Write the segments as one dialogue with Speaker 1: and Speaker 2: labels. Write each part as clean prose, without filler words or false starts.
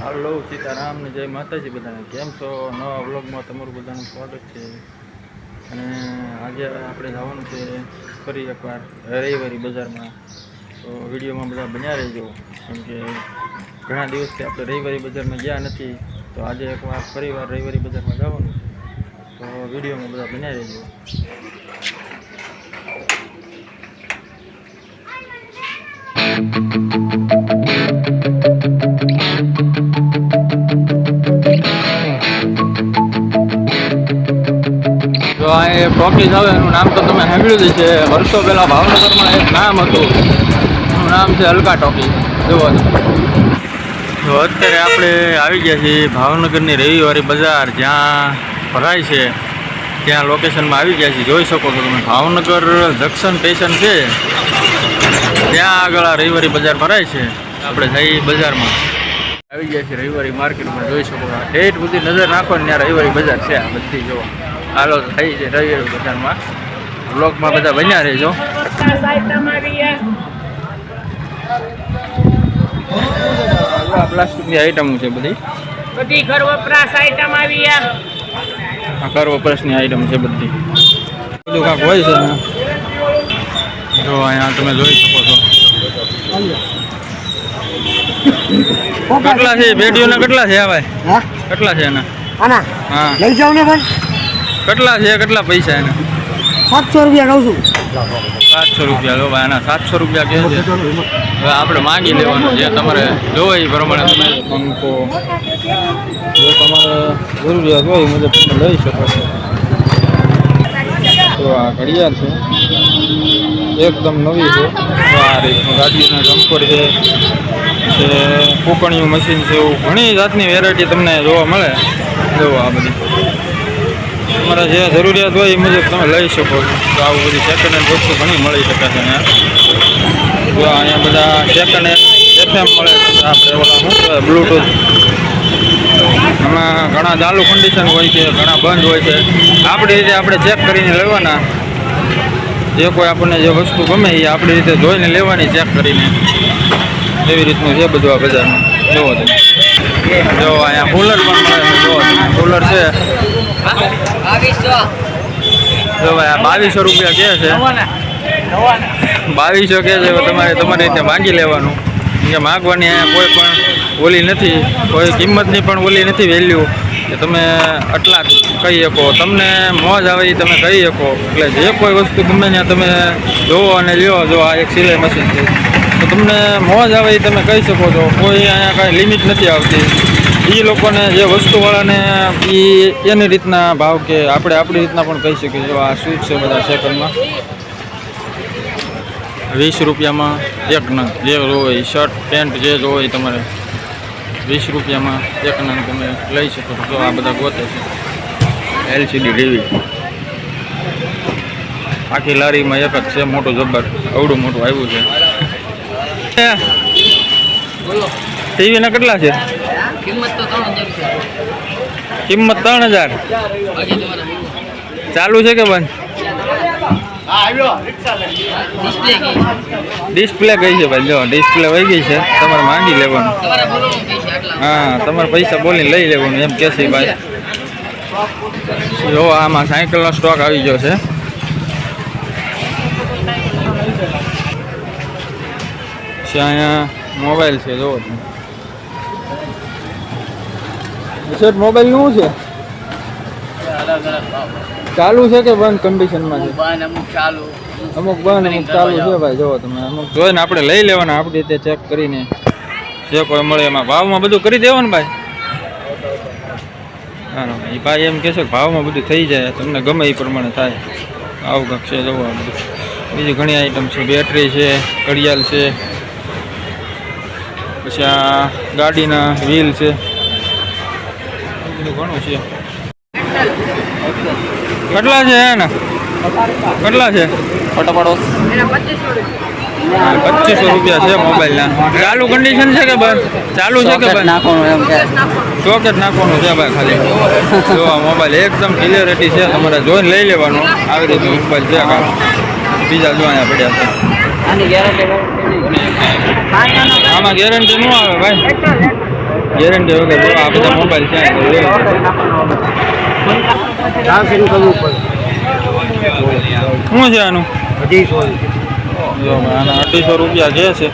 Speaker 1: હાલો સીતારામ ને જય માતાજી બધાને. કેમ છો? નવા વ્લોગમાં તમારું બધાનું સ્વાગત છે. અને આજે આપણે જવાનું છે ફરી એકવાર રવિવારી બજારમાં. તો વિડીયોમાં બધા બન્યા રહેજો, કેમ કે ઘણા દિવસથી આપણે રવિવારી બજારમાં ગયા નથી. તો આજે એકવાર ફરીવાર રવિવારી બજારમાં જવાનું છે. તો વિડીયોમાં બધા બન્યા રહેજો. તો આ ટોકીઝ આવે એનું નામ તો તમે સાંભળ્યું જ છે. વર્ષો પહેલાં ભાવનગરમાં એક નામ હતું, એનું નામ છે અલકા ટોકીઝ. જુઓ તો અત્યારે આપણે આવી ગયા છીએ ભાવનગરની રવિવારી બજાર જ્યાં ભરાય છે, ત્યાં લોકેશનમાં આવી ગયા છીએ. જોઈ શકો છો તમે, ભાવનગર જંકશન સ્ટેશન છે ત્યાં આગળ આ રવિવારી બજાર ભરાય છે. આપણે જઈએ બજારમાં, આવી ગયા છીએ રવિવારી માર્કેટમાં. જોઈ શકો છો ઠેઠ બધી નજર નાખો ને ત્યાં રવિવારી બજાર છે આ બધી. જો હાલો થઈ છે રવિવારી બજારમાં. બ્લોગમાં બધા બન્યા રહેજો. આ પ્લાસ્ટિકની આઈટમ છે બધી
Speaker 2: ઘર વપરાશ આઈટમ આવી.
Speaker 1: આ ઘર વપરાશની આઈટમ છે બધી. બધું કાંક હોય છે ને. જો અહીંયા તમે જોઈ શકો છો કેટલા છે પેટીઓના, કેટલા છે ભાઈ? કેટલા છે એના? હા
Speaker 2: લઈ જાવ ને ભાઈ.
Speaker 1: કેટલા છે, કેટલા પૈસા એના?
Speaker 2: 700 રૂપિયા કહું છું.
Speaker 1: 700 રૂપિયા. જો ભાઈ એના 700 રૂપિયા કહે છે. હવે આપણે માંગી લેવાનું, જે તમારે જોવે એ પ્રમાણે તમે પંખો જો તમારે જરૂરિયાત હોય એ મુજબ તમે લઈ શકો છો. તો આ ઘડિયાળ છે, એકદમ નવી છે. તો આ રીતનું ગાડીના જમ્પર છે, ફૂંકણીયું મશીન છે, એવું ઘણી જાતની વેરાયટી તમને જોવા મળે. જોવો આ બધી તમારે જે જરૂરિયાત હોય એ મુજબ તમે લઈ શકો છો. તો આવું બધી સેકન્ડ હેન્ડ વસ્તુ ઘણી મળી શકે છે અહીંયા. જો અહીંયા બધા સેકન્ડ હેન્ડ FM મળે છે. આપણે ઓલા શું કહેવાય બ્લૂટૂથ, એમાં ઘણા ચાલુ કન્ડિશન હોય છે, ઘણા બંધ હોય છે. આપણી રીતે આપણે ચેક કરીને લેવાના. જે કોઈ આપણને જે વસ્તુ ગમે એ આપણી રીતે જોઈને લેવાની, ચેક કરીને. એવી રીતનું છે બધું આ બજારમાં. જોવો તમે, જો અહીંયા કુલર પણ મળે છે. જો કુલર છે, જો ભાઈ આ 2200 રૂપિયા કહે છે. 2200 કહે છે. તમારે તમારી રીતે માગી લેવાનું, કે માગવાની અહીંયા કોઈ પણ ઓલી નથી, કોઈ કિંમતની પણ ઓલી નથી વેલ્યુ કે તમે આટલા કહી શકો. તમને મોજ આવે એ તમે કહી શકો. એટલે જે કોઈ વસ્તુ ગમે ત્યાં તમે જોવો અને લ્યો. જો આ એક સિલાઈ મશીન છે, તો તમને મોજ આવે એ તમે કહી શકો છો. કોઈ અહીંયા કાંઈ લિમિટ નથી આવતી. એ લોકોને જે વસ્તુવાળાને એની રીતના ભાવ કે આપણે આપણી રીતના પણ કહી શકીએ. જો આ શૂઝ છે બધા સેકન્ડમાં 20 રૂપિયામાં એક નંગ. જે જોવે શર્ટ પેન્ટ જે જોવે એ તમારે 20 રૂપિયામાં એક નંગ તમે લઈ શકો છો. જો આ બધા ગોતે છે. LCD ટીવી આખી લારીમાં એક જ છે, મોટું જબર અવડું મોટું આવ્યું છે. ટીવીના કેટલા છે? કિંમત 3000. ચાલુ છે કે બંધ? ડિસ્પ્લે ગઈ છે ભાઈ. જો ડિસ્પ્લે વહી ગઈ છે, તમારે માંગી લેવાનું. હા, તમારે પૈસા બોલીને લઈ લેવાનું એમ કે છે ભાઈ. જો આમાં સાયકલનો સ્ટોક આવી ગયો છે. અહીંયા મોબાઈલ છે. જોવો સેટ મોબાઈલ શું છે? ચાલુ છે કે બંધ કન્ડિશનમાં છે? અમુક બંધ અમુક ચાલુ છે ભાઈ. જોવો તમે, અમુક જોઈને આપણે લઈ લેવાના આપણી રીતે ચેક કરીને. જે કોઈ મળે એમાં ભાવમાં બધું કરી દેવાનું ભાઈ. હા એ ભાઈ એમ કહે છે કે ભાવમાં બધું થઈ જાય, તમને ગમે એ પ્રમાણે થાય. આવું કંઈક છે. જોવો બધું બીજી ઘણી આઈટમ છે. બેટરી છે, ઘડિયાળ છે, પછી આ ગાડીના વ્હીલ છે, ઘણું છે. કેટલા છે એના? કેટલા છે? ફોટો પાડો. 2500 રૂપિયા છે મોબાઈલના. ચાલુ કન્ડિશન છે કે બંધ? ચાલુ છે કે બંધ? સોકેટ નાખવાનું છે ભાઈ ખાલી. જો આ મોબાઈલ એકદમ ક્લિયરિટી છે, તમારે જોઈને લઈ લેવાનું. આવી રીતે મોબાઈલ છે. બીજા જો અહીંયા પડ્યા છે. આમાં ગેરંટી ન આવે ભાઈ. ગેરંટી વગર જો આ બધા મોબાઈલ છે તો લે.
Speaker 2: ચાર્જિંગ કરવું પડે.
Speaker 1: શું છે આનું?
Speaker 2: 250.
Speaker 1: જો આના 250 રૂપિયા જે છે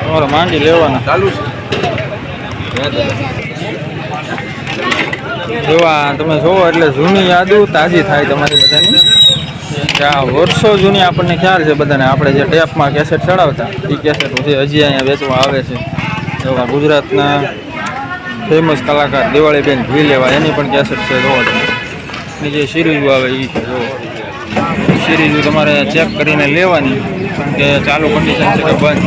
Speaker 1: તમારે માંડી લેવાના. ચાલુ છે જોવા તમે જોવો એટલે જૂની યાદો તાજી થાય તમારી બધાની. કે આ વર્ષો જૂની આપણને ખ્યાલ છે બધાને. આપણે જે ટેપમાં કેસેટ ચડાવતા એ કેસેટ હજી અહીંયા વેચવા આવે છે. એવા ગુજરાતના ફેમસ કલાકાર દિવાળીબેન ભી લેવા એની પણ કેસેટ છે. જોવો તમે એની જે સિરીઝો આવે એ છે. જોવો સિરીઝો તમારે ચેક કરીને લેવાની, કારણ કે ચાલુ કન્ડિશન છે કે બંધ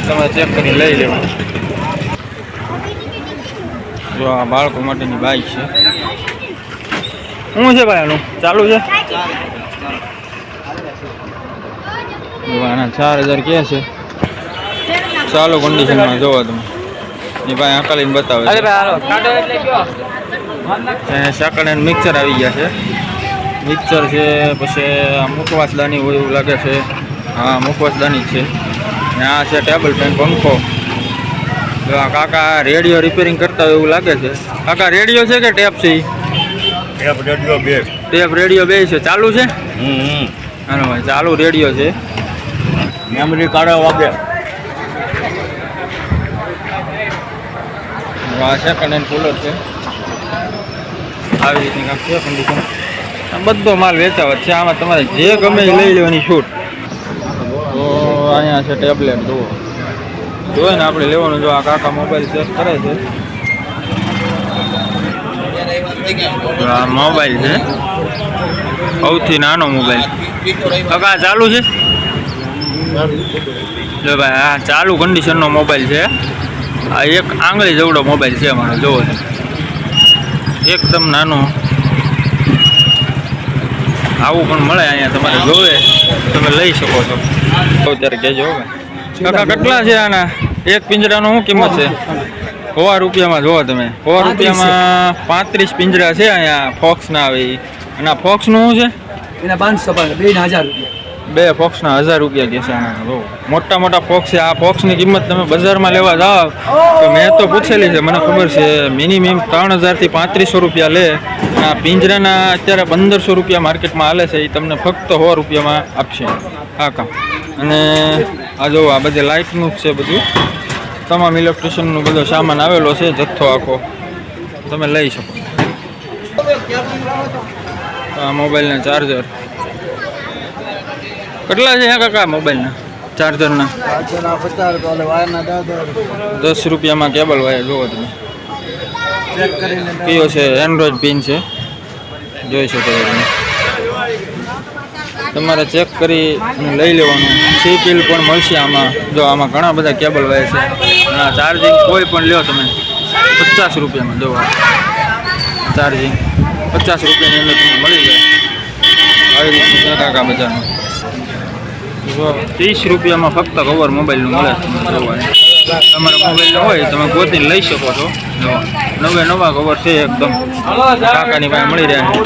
Speaker 1: તમે ચેક કરીને લઈ લેવાની. જો આ બાળકો માટેની બાઈક છે. શું છે ભાઈ આનું ચાલુ છે? આના 4000 ક્યાં છે ચાલુ કન્ડિશનમાં. જોવો તમે એ ભાઈ આંકાલીને બતાવે છે. સાકળ અને મિક્સર આવી ગયા છે. મિક્સર છે, પછી આ મુખવાસદાની હોય એવું લાગે છે. હા મુખવાસદાની છે. ને આ છે ટેબલ ફેન, પંખો. જો આ કાકા રેડિયો રિપેરિંગ કરતા હોય એવું લાગે છે. કાકા રેડિયો છે કે ટેપ છે?
Speaker 3: ટેપ રેડિયો બે.
Speaker 1: ટેપ રેડિયો બે છે. ચાલુ છે? હાલો ભાઈ ચાલુ રેડિયો છે.
Speaker 3: મેમરી કાર્ડ વાગે.
Speaker 1: આ સેકન્ડ હેન્ડ કુલર છે. આવી રીતની કાંક છે કન્ડિશન. બધો માલ વેચાવત છે. આમાં તમારે જે ગમે એ લઈ લેવાની છૂટ. તો અહીંયા છે ટેબ્લેટ. જુઓ જોઈએ ને આપણે લેવાનું. જો આ કાકા મોબાઈલ ચેક કરે છે. આ મોબાઈલ છે સૌથી નાનો મોબાઈલ. કાકા ચાલુ છે? જો ભાઈ આ ચાલુ કન્ડિશનનો મોબાઈલ છે. આ એક આંગળી જેવડો મોબાઈલ છે અમારો. જોવો એકદમ નાનો. આવું પણ મળે અહીંયા. તમારે જોવે તમે લઈ શકો છો. અત્યારે કહેજો કાકા કેટલા છે આના? એક પિંજરાનો શું કિંમત છે? 100 રૂપિયામાં. જોવો તમે 100 રૂપિયામાં 35 પિંજરા છે અહીંયા. ફોક્સના આવે એ. અને આ ફોક્સનું શું છે?
Speaker 2: એના 500 2 1000 રૂપિયા.
Speaker 1: બે ફોક્સના 1000 રૂપિયા કે છે આના. જો મોટા મોટા ફોક્સ છે. આ ફોક્સની કિંમત તમે બજારમાં લેવા જાઓ તો મેં તો પૂછેલી છે, મને ખબર છે મિનિમમ 3000 થી 3500 રૂપિયા લે. આ પિંજરાના અત્યારે 1500 રૂપિયા માર્કેટમાં હાલે છે. એ તમને ફક્ત 100 રૂપિયામાં આપશે કાકા. અને આ જો આ બધે લાઇટનું જ છે બધું. તમામ ઇલેક્ટ્રિશિયનનો બધો સામાન આવેલો છે, જથ્થો આખો તમે લઈ શકો. આ મોબાઈલના ચાર્જર કેટલા છે કાકા? મોબાઈલના ચાર્જરના 10 રૂપિયામાં કેબલ વાયર. જુઓ તમે કયો છે? એન્ડ્રોઈડ પિન છે. જોઈ શકો તમે. તમારે ચેક કરી લઈ લેવાનું. સી પીલ પણ મળશે આમાં. જો આમાં ઘણા બધા કેબલ વાયર છે. અને ચાર્જિંગ કોઈ પણ લ્યો તમે 50 રૂપિયામાં. જો ચાર્જિંગ 50 રૂપિયાની અંદર તમને મળી જાય. આવી રીતનું છે કાકા બજારનું. જો 30 રૂપિયામાં ફક્ત કવર મોબાઈલનું મળે છે. જોવાનું તમારા મોબાઈલ હોય તમે ગોતીને લઈ શકો છો. જો નવા કવર છે એકદમ કાકાની પાસે મળી રહ્યા છે.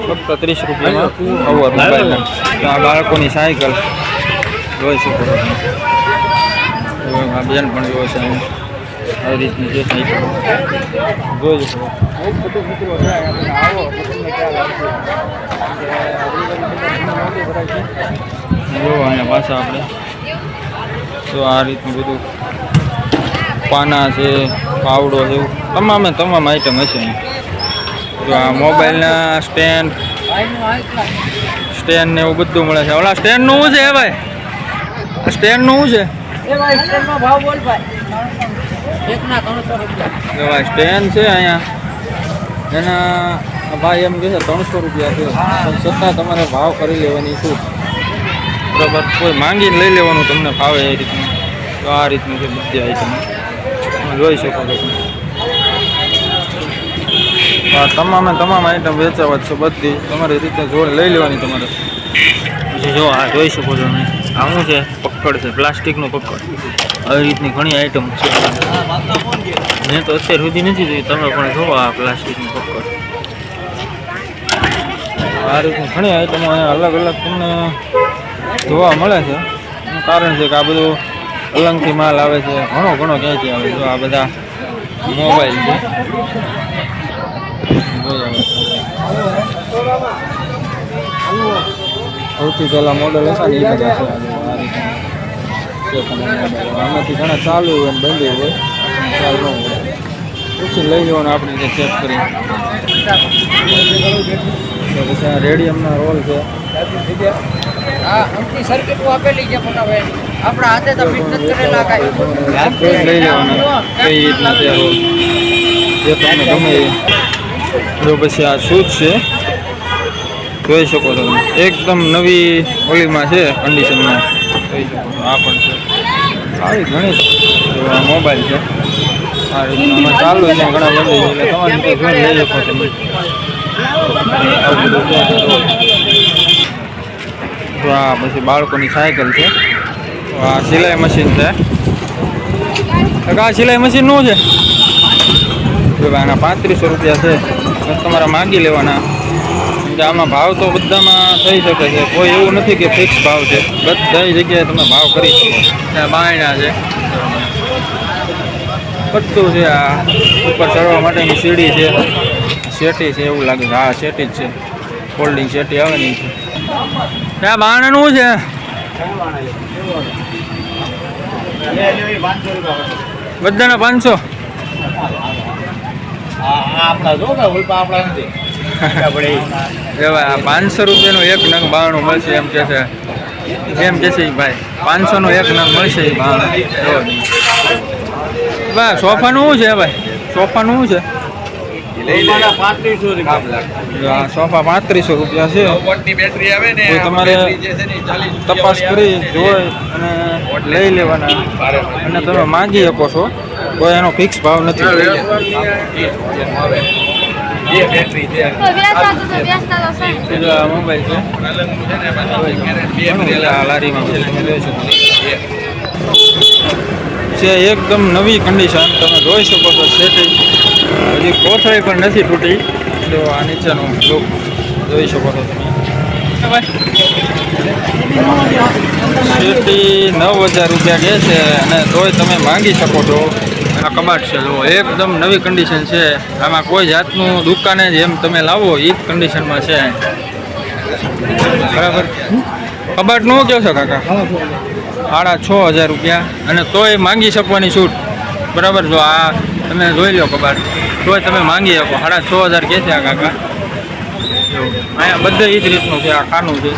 Speaker 1: ફક્ત 30 રૂપિયામાં કવર મોબાઈલના. તો આ બાળકોની સાયકલ જોઈ શકો છો. આ બેન પણ જોવે છે. આવી રીતની જે સાયકલ જોઈ શકો. જો અહીંયા પાછા આપણે તો આ રીતનું બધું પાના છે, પાવડો છે, એવું તમામ આઈટમ હશે અહીં. જો આ મોબાઈલના સ્ટેન્ડ ને એવું બધું મળે છે. ઓલા સ્ટેન્ડનું શું છે ભાઈ? આ સ્ટેન્ડનું શું છે? જો ભાઈ સ્ટેન્ડ છે અહીંયા. એના ભાઈ એમ કહે છે 300 રૂપિયા છે. છતાં તમારે ભાવ કરી લેવાની છૂટ. બરાબર, કોઈ માંગીને લઈ લેવાનું તમને ફાવે એ રીતનું. તો આ રીતનું છે બધી આઈટમ જોઈ શકો છો. આ તમામ આઈટમ વેચાવત છે બધી. તમારી રીતે જોડે લઈ લેવાની તમારે. પછી જો આ જોઈ શકો છો તમે. આ શું છે? પક્કડ છે, પ્લાસ્ટિકનું પક્કડ. આવી રીતની ઘણી આઈટમ છે. મેં તો અત્યાર સુધી નથી જોઈ. તમે પણ જુઓ આ પ્લાસ્ટિકનું પક્કડ. આ રીતની ઘણી આઈટમો અલગ અલગ તમને જોવા મળે છે. એનું કારણ છે કે આ બધું અલંગથી માલ આવે છે. ઘણો ક્યાંથી આવે. જો આ બધા મોબાઈલ છે. સૌથી પહેલા મોડલ હતા ને એ બધા છે. આમાંથી ઘણા ચાલુ હોય ને બંધ હોય, ખ્યાલ ન હોય. પછી લઈ જવાનું આપણે જે ચેક કરી. તો પછી આ રેડિયમના રોલ છે.
Speaker 2: હા અમથી સર્કિટ આપેલી છે ફટાફટ આપણા હાથે તો ફિટ નથી કરેલા કાંઈ
Speaker 1: લઈ જવાના કઈ રીતના છે રોલ જે તમને ગમે એ. જો પછી આ શૂઝ છે, જોઈ શકો છો તમે. એકદમ નવી ઓલીમાં છે, કન્ડિશનમાં જોઈ શકો છો. આ પણ છે, આવી ઘણી. જો આ મોબાઈલ છે, આ રીતના ચાલુ છે ઘણા બધા, એટલે તમારી રીતે જોઈને લઈ શકો તમે. આવું બધું જો આ પછી બાળકોની સાયકલ છે. આ સિલાઈ મશીન છે. આ સિલાઈ મશીન નું છે જો આના 3500 રૂપિયા છે. તમારે માગી લેવાના. આમાં ભાવ તો બધામાં થઈ શકે છે, કોઈ એવું નથી કે ફિક્સ ભાવ છે. બધી જગ્યાએ તમે ભાવ કરી શકો. ત્યાં બાયણા છે, બધું છે. આ ઉપર ચડવા માટેની સીડી છે, શેટી છે એવું લાગે છે. હા શેટી જ છે, ફોલ્ડિંગ શેટી આવે ને છે. ત્યાં બાયણાનું છે. બધાના 500.
Speaker 3: આપણા જો કે આપણા નથી.
Speaker 1: 500 રૂપિયાનું એક નંગ બારણું મળશે એમ કે છે. એમ કે છે ભાઈ 500 નું એક નંગ મળશે એ બારણું. ભાઈ સોફાનું શું છે ભાઈ? સોફાનું શું છે? સોફા 3500 રૂપિયા છે. કોઈ તમારે તપાસ કરી જોઈ અને લઈ લેવાના અને તમે માગી શકો છો. કોઈ એનો ફિક્સ ભાવ નથી. મોબાઈલ છે, લારીમાં છે એકદમ નવી કન્ડિશન. તમે જોઈ શકો છો. સેટિંગ હજી કોથળી પણ નથી તૂટી. જો આ નીચેનો લુક જોઈ શકો છો તમે. સેટી 9000 રૂપિયા કહે છે અને તોય તમે માંગી શકો છો. આ કબાટ છે, જો એકદમ નવી કન્ડિશન છે. આમાં કોઈ જાતનું દુકાને જેમ તમે લાવો એ જ કન્ડિશનમાં છે. બરાબર. કબાટનું કહો છો કાકા? 6500 રૂપિયા અને તોય માંગી શકવાની છૂટ. બરાબર. જો આ તમે જોઈ લો કબાટ, તોય તમે માંગી શકો. 6500 કહે છે આ કાકા. અહીંયા બધે એ જ રીતનું છે. આ ખાનું છે.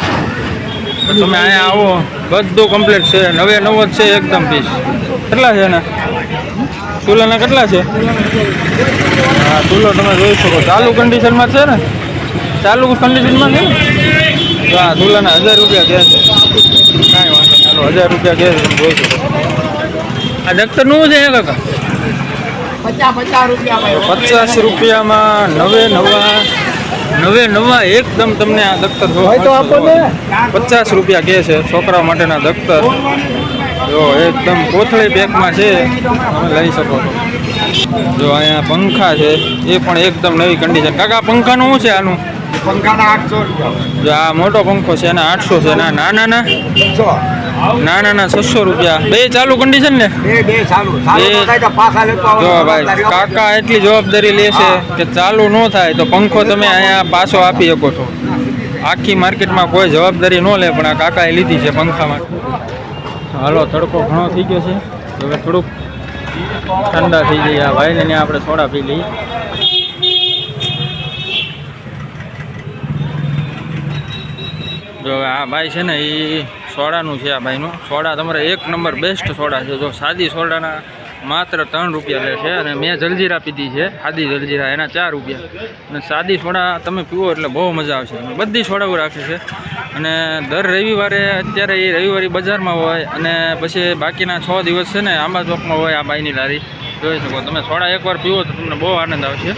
Speaker 1: તમે અહીંયા આવો, બધું કમ્પ્લીટ છે. 99 જ છે એકદમ પીસ. કેટલા છે ને ચૂલાના? કેટલા છે? હા ચૂલો તમે જોઈ શકો. ચાલુ કન્ડિશનમાં છે ને? ચાલુ કન્ડિશનમાં છે ને? હા ચૂલાના 1000 રૂપિયા કહે છે. કાંઈ વાંધો નહીં, 1000 રૂપિયા કહે છે. તમે જોઈ શકો. આ દખ્તરનું છે કાકા?
Speaker 2: 50 રૂપિયા
Speaker 1: 50 રૂપિયામાં નવા એકદમ તમને આ દખ્તર
Speaker 2: હોય તો આપો ને.
Speaker 1: 50 રૂપિયા કહે છે છોકરા માટેના દખ્તર. જો એકદમ કોથળી પેકમાં છે, તમે લઈ શકો છો. જો અહીંયા પંખા છે, એ પણ એકદમ નવી કન્ડિશન. કાકા પંખાનું શું છે આનું?
Speaker 2: પંખાના 800 રૂપિયા.
Speaker 1: જો આ મોટો પંખો છે એના 800 છે. નાના 600 રૂપિયા. બે ચાલુ કન્ડિશન ને?
Speaker 2: બે ચાલુ.
Speaker 1: જો ભાઈ કાકા એટલી જવાબદારી લે છે કે ચાલુ ન થાય તો પંખો તમે અહીંયા પાછો આપી શકો છો. આખી માર્કેટમાં કોઈ જવાબદારી ન લે, પણ આ કાકાએ લીધી છે પંખામાં. હાલો તડકો ઘણો થઈ ગયો છે, હવે થોડુંક ઠંડા થઈ જઈએ. આ ભાઈને ત્યાં આપણે સોડા પી લઈએ. જો આ ભાઈ છે ને એ સોડાનું છે. આ ભાઈનું સોડા તમારે એક નંબર બેસ્ટ સોડા છે. જો સાદી સોડાના માત્ર 3 રૂપિયા લે છે અને મેં જલજીરા પીધી છે, સાદી જલજીરા, એના 4 રૂપિયા. અને સાદી સોડા તમે પીવો એટલે બહુ મજા આવશે. બધી સોડાઓ રાખે છે અને દર રવિવારે, અત્યારે એ રવિવારે બજારમાં હોય અને પછી બાકીના 6 દિવસ છે ને આંબા ચોકમાં હોય આ ભાઈની લારી. જોઈ શકો તમે. સોડા એકવાર પીવો તો તમને બહુ આનંદ આવશે.